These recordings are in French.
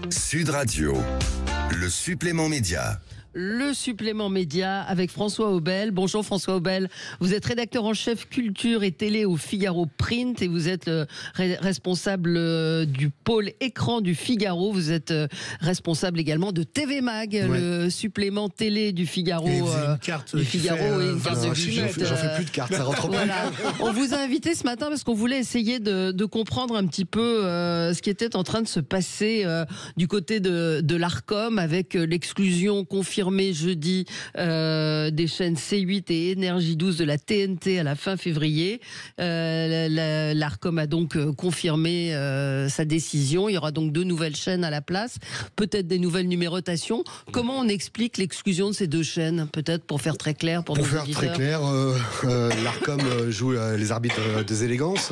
Sud Radio, le supplément média. Le supplément média avec François Aubel. Bonjour François Aubel, vous êtes rédacteur en chef culture et télé au Figaro Print et vous êtes responsable du pôle écran du Figaro. Vous êtes responsable également de TV Mag, le supplément télé du Figaro. Et une carte du Figaro et une carte de visite. J'en fais plus de cartes, ça rentre pas. Voilà. On vous a invité ce matin parce qu'on voulait essayer de comprendre un petit peu ce qui était en train de se passer du côté de l'Arcom avec l'exclusion confirmée jeudi des chaînes C8 et Énergie 12 de la TNT à la fin février. L'Arcom a donc confirmé sa décision. Il y aura donc 2 nouvelles chaînes à la place, peut-être des nouvelles numérotations. Comment on explique l'exclusion de ces 2 chaînes? Peut-être pour faire très clair pour nos auditeurs. Pour faire très clair, l'Arcom joue les arbitres des élégances.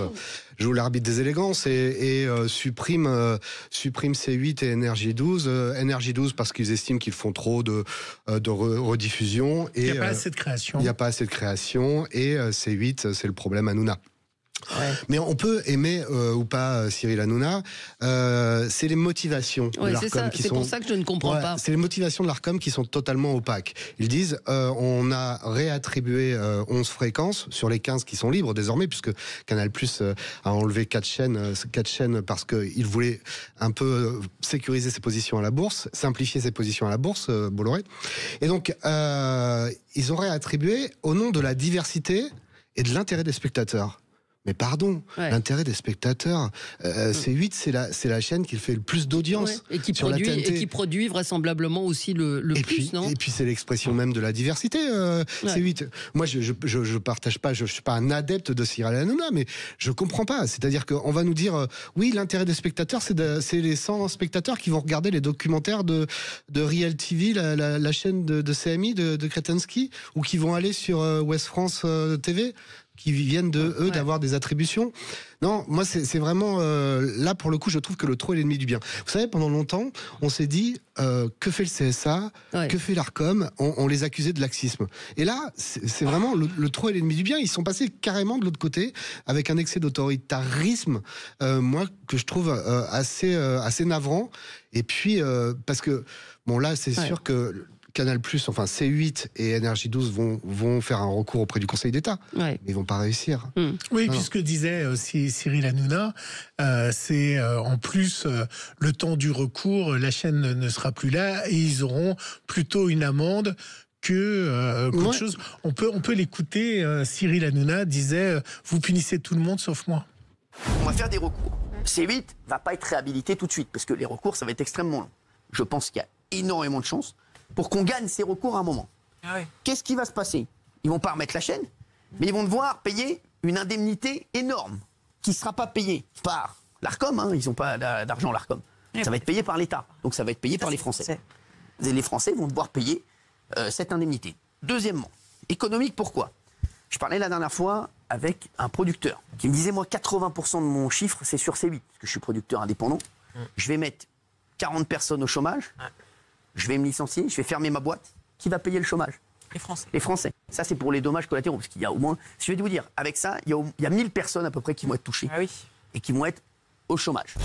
Joue l'arbitre des élégances et supprime C8 et Énergie 12. Énergie 12 parce qu'ils estiment qu'ils font trop de rediffusion. Il n'y a pas assez de création. Il n'y a pas assez de création. Et C8, c'est le problème Hanouna. Ouais. Mais on peut aimer ou pas Cyril Hanouna. C'est les motivations de l'Arcom qui sont. C'est pour ça que je ne comprends pas. C'est les motivations de l'Arcom qui sont totalement opaques. Ils disent on a réattribué 11 fréquences sur les 15 qui sont libres désormais, puisque Canal+ a enlevé 4 chaînes parce qu'il voulait un peu sécuriser ses positions à la bourse, simplifier ses positions à la bourse, Bolloré. Et donc ils ont réattribué au nom de la diversité et de l'intérêt des spectateurs. Mais pardon, l'intérêt des spectateurs, C8, c'est la chaîne qui fait le plus d'audience sur la TNT. Et qui produit vraisemblablement aussi le plus, non? Et puis c'est l'expression même de la diversité, C8. Moi, je partage pas, je suis pas un adepte de Cyril Hanouna, mais je comprends pas. C'est-à-dire qu'on va nous dire, oui, l'intérêt des spectateurs, c'est les 100 spectateurs qui vont regarder les documentaires de Real TV, la chaîne de CMI, de Kretensky, ou qui vont aller sur Ouest France TV, qui viennent d'avoir des attributions. Non, moi c'est vraiment là pour le coup je trouve que le trop est l'ennemi du bien. Vous savez, pendant longtemps on s'est dit que fait le CSA, que fait l'Arcom, on les accusait de laxisme. Et là c'est vraiment le trop est l'ennemi du bien. Ils sont passés carrément de l'autre côté avec un excès d'autoritarisme, moi que je trouve assez navrant. Et puis parce que bon là c'est sûr que Canal+, enfin C8 et Énergie 12 vont faire un recours auprès du Conseil d'État, mais ils vont pas réussir. Oui, puisque disait Cyril Hanouna, c'est en plus le temps du recours, la chaîne ne sera plus là et ils auront plutôt une amende qu'autre chose. On peut l'écouter. Cyril Hanouna disait vous punissez tout le monde sauf moi. On va faire des recours. C8 va pas être réhabilité tout de suite parce que les recours ça va être extrêmement long. Je pense qu'il y a énormément de chances pour qu'on gagne ces recours à un moment. Qu'est-ce qui va se passer? Ils vont pas remettre la chaîne, mais ils vont devoir payer une indemnité énorme qui ne sera pas payée par l'Arcom, ils n'ont pas d'argent l'Arcom. Ça va être payé par l'État, donc ça va être payé par les Français. Et les Français vont devoir payer cette indemnité. Deuxièmement, économique, pourquoi? Je parlais la dernière fois avec un producteur qui me disait, moi, 80% de mon chiffre, c'est sur C8, parce que je suis producteur indépendant. Je vais mettre 40 personnes au chômage. Je vais me licencier, je vais fermer ma boîte. Qui va payer le chômage? Les Français. Les Français. Ça, c'est pour les dommages collatéraux. Parce qu'il y a au moins, je vais vous dire, avec ça, il y a 1000 personnes à peu près qui vont être touchées. Et qui vont être au chômage.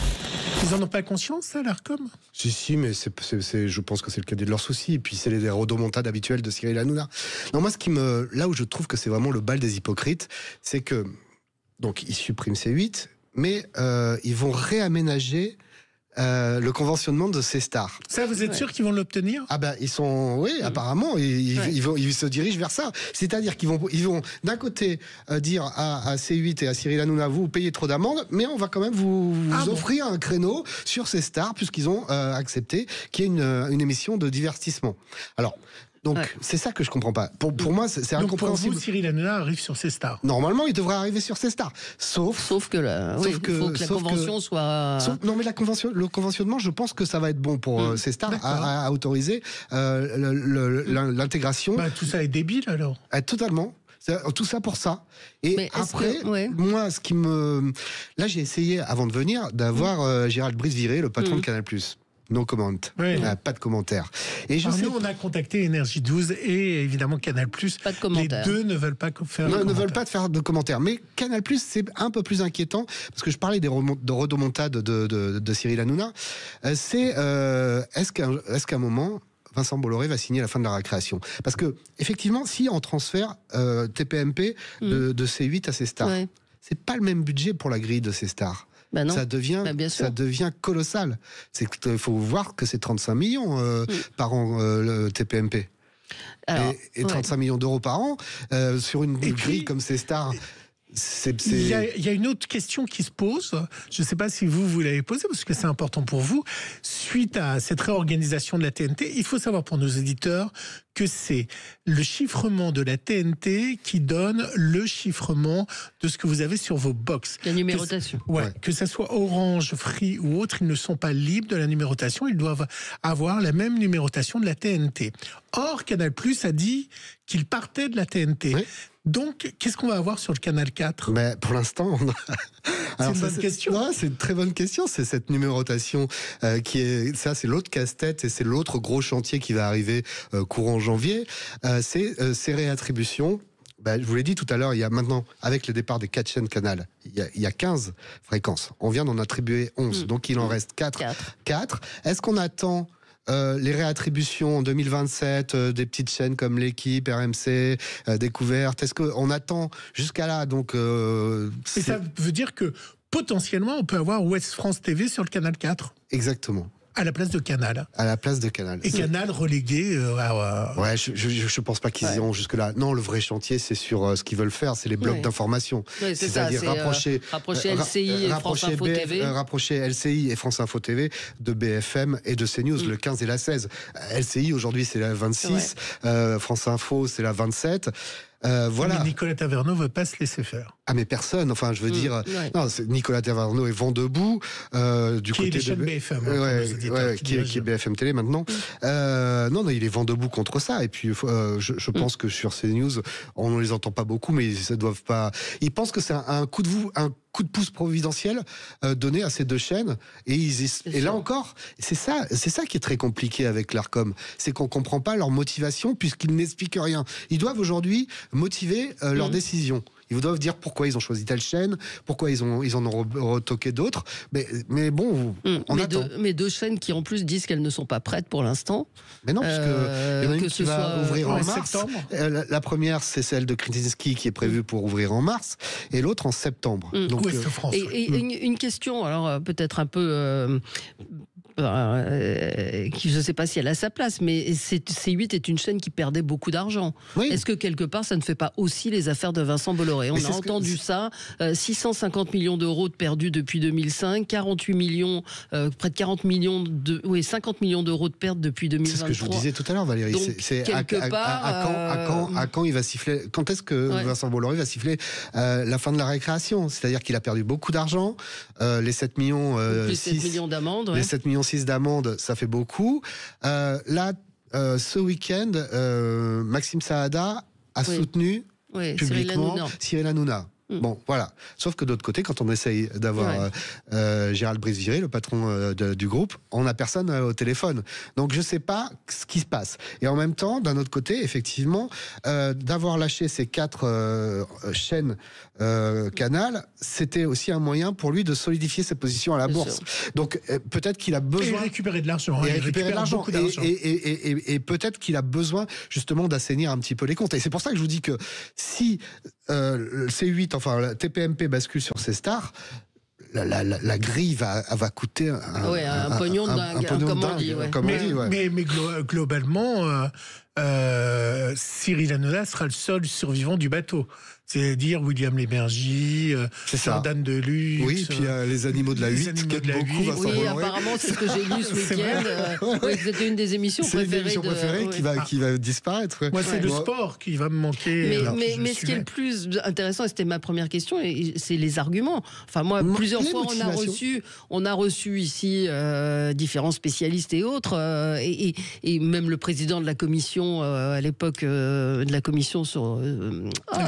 Ils n'en ont pas conscience, ça, l'Arcom? Si, mais je pense que c'est le cadet de leurs soucis. Et puis, c'est les rodomontades habituelles de Cyril Hanouna. Non, moi, là où je trouve que c'est vraiment le bal des hypocrites, c'est que, donc, ils suppriment C8, mais ils vont réaménager le conventionnement de ces stars. Ça, vous êtes sûr qu'ils vont l'obtenir? Ah ben ils sont, apparemment ils se dirigent vers ça. C'est-à-dire qu'ils vont d'un côté dire à C8 et à Cyril Hanouna, vous payez trop d'amendes, mais on va quand même vous offrir un créneau sur ces stars puisqu'ils ont accepté qu'il y ait une émission de divertissement. Alors. Donc, c'est ça que je comprends pas. Pour moi, c'est incompréhensible. Pour vous, Cyril Hanouna arrive sur ces stars. Normalement, il devrait arriver sur ces stars. Sauf que la convention soit... non, mais le conventionnement, je pense que ça va être bon pour ces stars à autoriser l'intégration. Tout ça est débile, alors. Totalement. Tout ça pour ça. Et mais après, moi, là, j'ai essayé, avant de venir, d'avoir Gérald Brice-Viré, le patron de Canal+. No comment. Oui. Pas de commentaires. Et Alors nous, on a contacté Énergie 12 et évidemment Canal+. Pas de commentaires. Les deux ne veulent pas faire de commentaires. ne veulent pas faire de commentaires. Mais Canal+, c'est un peu plus inquiétant, parce que je parlais de rodomontade de Cyril Hanouna. Est-ce qu'à un moment, Vincent Bolloré va signer la fin de la récréation? Parce que, effectivement, si on transfère TPMP de C8 à C-Star, c'est pas le même budget pour la grille de C-Star. Ben non. Ça devient colossal. Il faut voir que c'est 35 millions par an, le TPMP. Alors, et 35 millions d'euros par an sur une grille comme C-Star. Il y a une autre question qui se pose. Je ne sais pas si vous l'avez posée, parce que c'est important pour vous. Suite à cette réorganisation de la TNT, il faut savoir pour nos éditeurs que c'est le chiffrement de la TNT qui donne le chiffrement de ce que vous avez sur vos box. La numérotation. Que ça soit Orange, Free ou autre, ils ne sont pas libres de la numérotation. Ils doivent avoir la même numérotation de la TNT. Or, Canal+ a dit qu'il partait de la TNT. Oui. Donc, qu'est-ce qu'on va avoir sur le Canal 4 ? Mais pour l'instant, c'est une bonne question. Non, c'est une très bonne question. C'est cette numérotation c'est l'autre casse-tête et c'est l'autre gros chantier qui va arriver courant janvier. C'est ces réattributions. Je vous l'ai dit tout à l'heure, il y a maintenant, avec le départ des 4 chaînes Canal, il y a 15 fréquences. On vient d'en attribuer 11, donc il en reste 4. Est-ce qu'on attend les réattributions en 2027 des petites chaînes comme L'Équipe, RMC, Découverte? Est-ce qu'on attend jusqu'à là? Donc, et ça veut dire que potentiellement on peut avoir Ouest France TV sur le Canal 4. Exactement. À la place de Canal. À la place de Canal. Et Canal relégué Ouais, je pense pas qu'ils iront jusque-là. Non, le vrai chantier, c'est sur ce qu'ils veulent faire, c'est les blocs d'information. Oui, c'est-à-dire rapprocher LCI et France Info TV. Rapprocher LCI et France Info TV de BFM et de CNews, le 15 et la 16. LCI, aujourd'hui, c'est la 26. France Info, c'est la 27. Voilà. Mais Nicolas Taverneau ne veut pas se laisser faire. Ah mais personne, enfin je veux dire, non, Nicolas Taverneau est vent debout du qui côté est des chaînes de BFM, qui est BFM Télé maintenant. Non, il est vent debout contre ça. Et puis je pense que sur CNews, on ne les entend pas beaucoup, mais ils doivent pas. Ils pensent que c'est un coup de pouce providentiel donné à ces deux chaînes. Et là encore, c'est ça qui est très compliqué avec l'Arcom, c'est qu'on comprend pas leur motivation puisqu'ils n'expliquent rien. Ils doivent aujourd'hui motiver leurs décisions. Ils doivent dire pourquoi ils ont choisi telle chaîne, pourquoi ils en ont retoqué d'autres. Mais bon, on attend. Mais deux chaînes qui en plus disent qu'elles ne sont pas prêtes pour l'instant. Mais non, puisque il y en a une qui va ouvrir en mars. La première, c'est celle de Kretinsky qui est prévue pour ouvrir en mars, et l'autre en septembre. Donc, France. Et une question, alors peut-être un peu. Je ne sais pas si elle a sa place, mais C8 est une chaîne qui perdait beaucoup d'argent. Oui. Est-ce que quelque part, ça ne fait pas aussi les affaires de Vincent Bolloré? On a entendu ça, 650 millions d'euros de perdus depuis 2005, 48 millions, près de 40 millions 50 millions d'euros de pertes depuis 2023. C'est ce que je vous disais tout à l'heure, Valérie. Donc, à quand il va siffler? Quand est-ce que Vincent Bolloré va siffler la fin de la récréation? C'est-à-dire qu'il a perdu beaucoup d'argent, les 7 millions, plus 7 millions d'amendes. Les 7 millions 6 d'amendes, ça fait beaucoup. Là, ce week-end, Maxime Saada a soutenu publiquement Cyril Hanouna. Bon, voilà. Sauf que d'autre côté, quand on essaye d'avoir Gérald Brice-Viré, le patron du groupe, on n'a personne au téléphone. Donc je ne sais pas ce qui se passe. Et en même temps, d'un autre côté, effectivement, d'avoir lâché ces 4 chaînes Canal, c'était aussi un moyen pour lui de solidifier ses positions à la bourse. Donc peut-être qu'il a besoin... Et récupérer de l'argent. Et peut-être qu'il a besoin justement d'assainir un petit peu les comptes. Et c'est pour ça que je vous dis que si C8, enfin la TPMP bascule sur C-Star, la grille va coûter un pognon dingue, comme on dit. Mais globalement, Cyril Hanouna sera le seul survivant du bateau. C'est-à-dire William Lémergie, Jordan Deluxe. Oui, puis les animaux de la 8, qui aiment beaucoup Vincent Bolloré. Oui, apparemment, c'est ce que j'ai lu ce week-end. C'était une des émissions préférées. C'est l'émission préférée qui va disparaître. Moi, c'est le sport qui va me manquer. Mais ce qui est le plus intéressant, et c'était ma première question, c'est les arguments. Enfin, moi, plusieurs fois, on a reçu ici différents spécialistes et autres, et même le président de la commission, à l'époque, de la commission sur...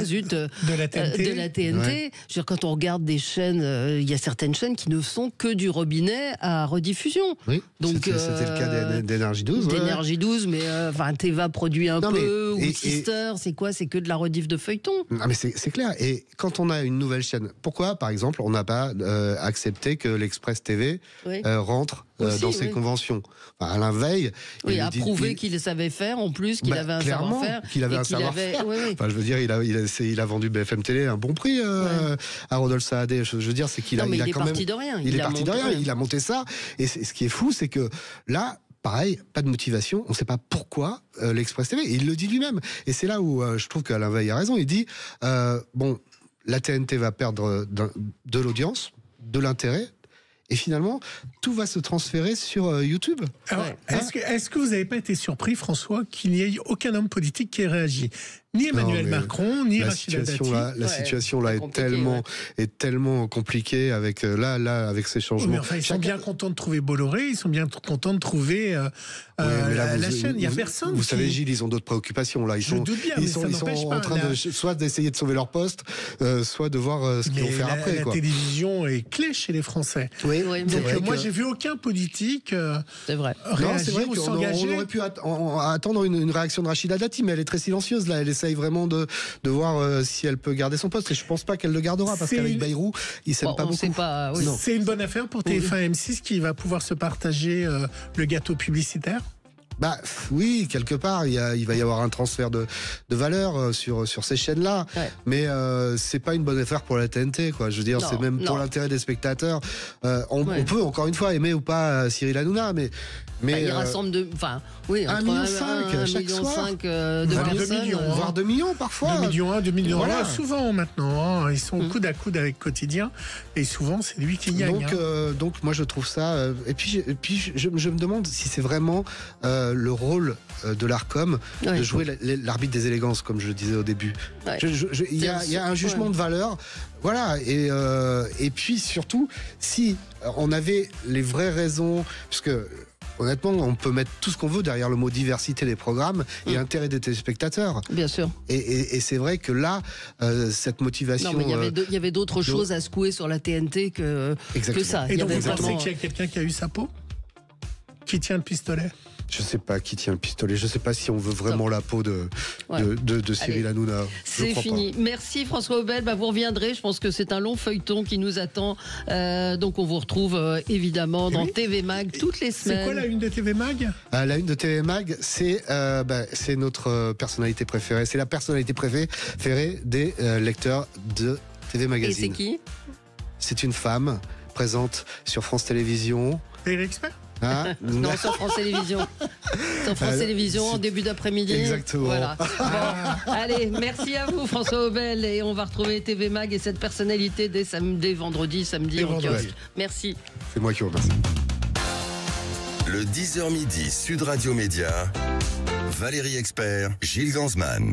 zut la TNT. de la TNT. Ouais. Je veux dire, quand on regarde des chaînes, il y a certaines chaînes qui ne sont que du robinet à rediffusion. Oui, Donc, c'était le cas d'Énergie 12. ouais. D'énergie 12, mais enfin Teva produit un Non, peu, mais- ou Sister, c'est quoi? C'est que de la rediff de feuilleton. Non, mais c'est clair. Et quand on a une nouvelle chaîne, pourquoi, par exemple, on n'a pas accepté que l'Express TV Oui. rentre Aussi, dans ses oui. conventions? Enfin, Alain Veil, Oui, il a nous dit- prouvé il- qu'il savait faire, en plus, qu'il Bah, avait un clairement, savoir-faire. qu'il avait et un qu'il avait- savoir-faire. oui, oui. Enfin, je veux dire, il a vendu BFM Télé un bon prix à Rodolphe Saadé. Je veux dire, c'est qu'il a, Non, mais il est quand même. parti de rien. Il est a parti de monté- rien. Il a monté ça. Et ce qui est fou, c'est que là. Pareil, pas de motivation, on ne sait pas pourquoi l'Express TV. Et il le dit lui-même. Et c'est là où je trouve qu'Alain Veil a raison. Il dit bon, la TNT va perdre de l'audience, de l'intérêt, et finalement, tout va se transférer sur YouTube. Alors, Ouais. est-ce que vous n'avez pas été surpris, François, qu'il n'y ait aucun homme politique qui ait réagi? Ni Emmanuel Non, mais Macron, ni La Rachida situation Dati. là, la Ouais, situation là c'est est compliqué, tellement compliquée avec là avec ces Oui, changements. mais enfin, ils sont Chacun- bien contents de trouver Bolloré, ils sont bien contents de trouver Oui, mais là, la chaîne. Il n'y a personne. Vous qui- savez, Gilles, ils ont d'autres préoccupations là. Ils Je sont, doute bien, ils mais sont, ça ils sont n'empêche en pas. train de soit d'essayer de sauver leur poste, soit de voir ce qu'ils Mais vont faire après. la Quoi. télévision est clé chez les Français. Oui, Oui, c'est mais- Donc vrai moi, que- j'ai vu aucun politique C'est vrai. Non, c'est réagir vrai ou qu'on s'engager. on aurait pu attendre une réaction de Rachida Dati, mais elle est très silencieuse là. Elle essaye vraiment de voir si elle peut garder son poste. Et je pense pas qu'elle le gardera parce C'est qu'avec une- Bayrou, ils s'aiment Bon, pas on beaucoup. sait pas. Oui. Non. C'est une bonne affaire pour TF1 et M6 qui va pouvoir se partager le gâteau publicitaire. Bah oui, quelque part, il va y avoir un transfert de valeur sur ces chaînes-là, Ouais. mais c'est pas une bonne affaire pour la TNT, quoi. Je veux dire, Non, c'est même pour non. l'intérêt des spectateurs. On Ouais. peut encore une fois aimer ou pas Cyril Hanouna, mais Bah, il rassemble oui, un entre million cinq chaque million soir. cinq, de Voire 2 personnes. millions, hein. voire 2 millions parfois. 2 millions 1, 2 millions Voilà. 1, souvent maintenant. Ils sont coude à coude avec Quotidien et souvent c'est lui qui gagne. Donc moi je trouve ça. Et puis je me demande si c'est vraiment le rôle de l'Arcom Ouais. de jouer l'arbitre des élégances, comme je le disais au début. Ouais. Il y a un jugement Ouais. de valeur, voilà. Et puis surtout, si on avait les vraies raisons, parce que honnêtement, on peut mettre tout ce qu'on veut derrière le mot diversité des programmes et intérêt des téléspectateurs. Bien sûr. Et c'est vrai que là, cette motivation. Non, mais il y avait d'autres choses à secouer sur la TNT que Exactement. ça. Et Il y donc avait vous pensez vraiment- qu'il y a quelqu'un qui a eu sa peau? Qui tient le pistolet? Je sais pas qui tient le pistolet. Je sais pas si on veut vraiment la peau de Cyril Allez. Hanouna. Je C'est crois fini. Merci François Obel. Vous reviendrez. Je pense que c'est un long feuilleton qui nous attend. Donc on vous retrouve évidemment dans oui. TV Mag toutes les C'est semaines. quoi la une de TV Mag? La une de TV Mag, c'est notre personnalité préférée. C'est la personnalité préférée des lecteurs de TV Et Magazine. c'est qui? C'est une femme présente sur France Télévisions. Et l'expert? Hein Non, sur France Télévisions. Sur France Télévisions en début d'après-midi. Exactement. Voilà. Bon, allez, merci à vous François Obel. Et on va retrouver TV Mag et cette personnalité dès vendredi, samedi Dès en vendredi. kiosque. Merci. C'est moi qui vous remercie. Le 10h midi Sud Radio Média. Valérie Expert, Gilles Gansman.